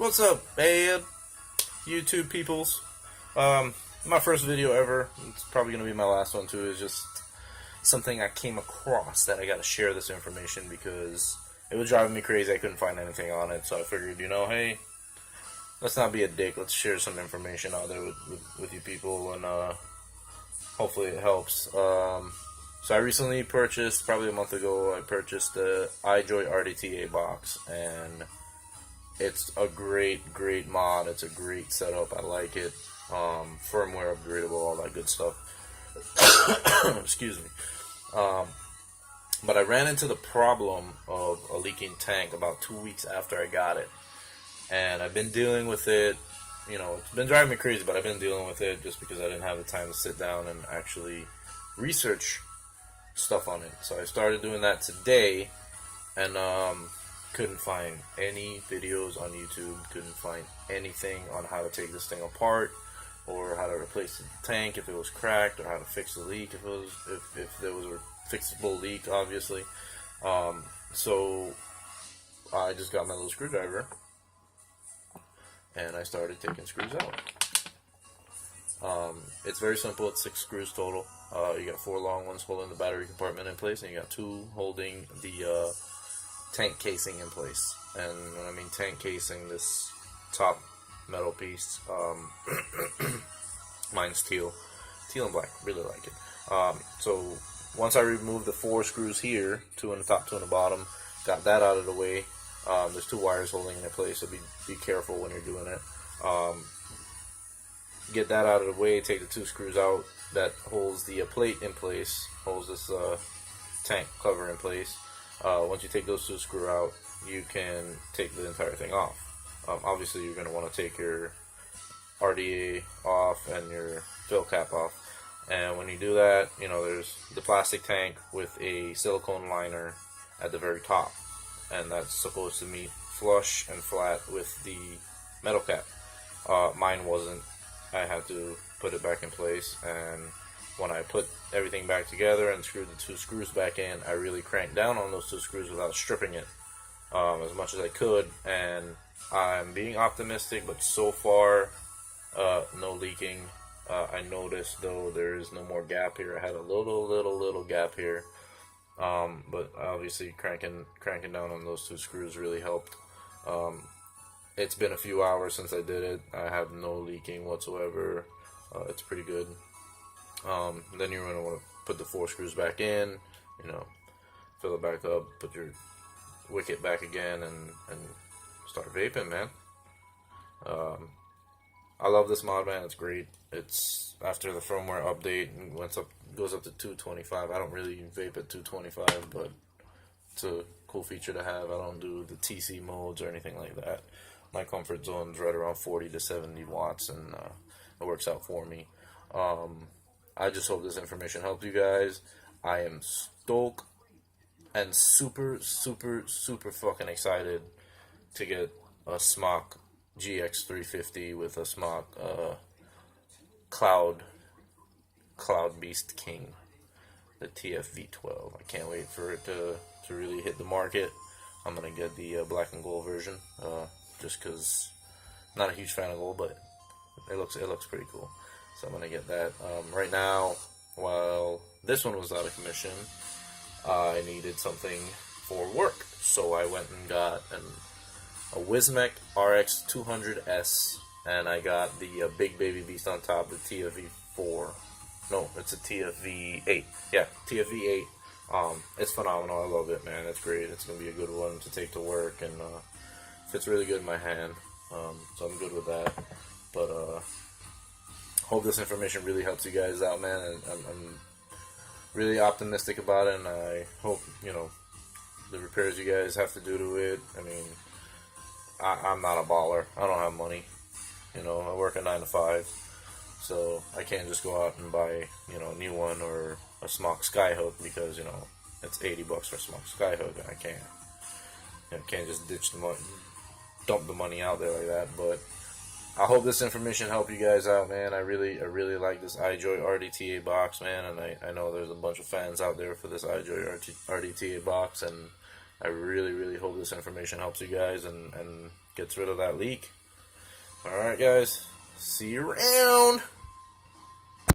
What's up, hey, YouTube peoples? My first video ever. It's probably gonna be my last one too. Is just something I came across that I gotta share this information because it was driving me crazy. I couldn't find anything on it, so I figured, hey, let's not be a dick. Let's share some information out there with you people, and hopefully it helps. So I recently purchased, probably a month ago, I purchased the IJOY RDTA box, and it's a great mod. It's a great setup. I like it. Firmware upgradable, all that good stuff. Excuse me. But I ran into the problem of a leaking tank about 2 weeks after I got it, and I've been dealing with it. It's been driving me crazy, but I've been dealing with it just because I didn't have the time to sit down and actually research stuff on it. So I started doing that today, and couldn't find any videos on YouTube, couldn't find anything on how to take this thing apart, or how to replace the tank if it was cracked, or how to fix the leak if there was a fixable leak, obviously. So I just got my little screwdriver, and I started taking screws out. It's very simple. It's 6 screws total. You got 4 long ones holding the battery compartment in place, and you got 2 holding the tank casing in place. And when I mean tank casing, this top metal piece, mine's teal and black, really like it. So once I removed the 4 screws here, 2 on the top, 2 on the bottom, got that out of the way. There's 2 wires holding it in place, so be careful when you're doing it. Get that out of the way, take the 2 screws out that holds the plate in place, holds this tank cover in place. Once you take those 2 screws out, you can take the entire thing off. Obviously, you're going to want to take your RDA off and your fill cap off. And when you do that, there's the plastic tank with a silicone liner at the very top, and that's supposed to meet flush and flat with the metal cap. Mine wasn't. I had to put it back in place, and when I put everything back together and screwed the 2 screws back in, I really cranked down on those 2 screws without stripping it as much as I could. And I'm being optimistic, but so far no leaking. I noticed though there is no more gap here. I had a little gap here, but obviously cranking down on those 2 screws really helped. It's been a few hours since I did it. I have no leaking whatsoever. It's pretty good. Then you're going to want to put the 4 screws back in, fill it back up, put your wicket back again, and start vaping, man. I love this mod, man. It's great. It's after the firmware update and goes up to 225. I don't really vape at 225, but it's a cool feature to have. I don't do the TC modes or anything like that. My comfort zone's right around 40 to 70 watts, and it works out for me. I just hope this information helped you guys. I am stoked and super fucking excited to get a Smock GX350 with a Smock Cloud Beast King, the TFV12. I can't wait for it to really hit the market. I'm gonna get the black and gold version, just because I'm not a huge fan of gold, but it looks pretty cool. So I'm gonna get that. Right now, while this one was out of commission, I needed something for work, so I went and got a Wismec RX 200S, and I got the big baby beast on top, the TFV4. No, it's a TFV8. Yeah, TFV8. It's phenomenal. I love it, man. It's great. It's gonna be a good one to take to work, and fits really good in my hand. So I'm good with that. But hope this information really helps you guys out, man. And I'm really optimistic about it, and I hope the repairs you guys have to do to it. I mean, I'm not a baller. I don't have money. I work a 9 to 5, so I can't just go out and buy a new one or a Smock Skyhook because it's $80 for a Smock Skyhook, and I can't just ditch the money, dump the money out there like that. But I hope this information helped you guys out, man. I really like this IJOY RDTA box, man, and I know there's a bunch of fans out there for this IJOY RDTA box, and I really hope this information helps you guys and gets rid of that leak. Alright guys, see you around!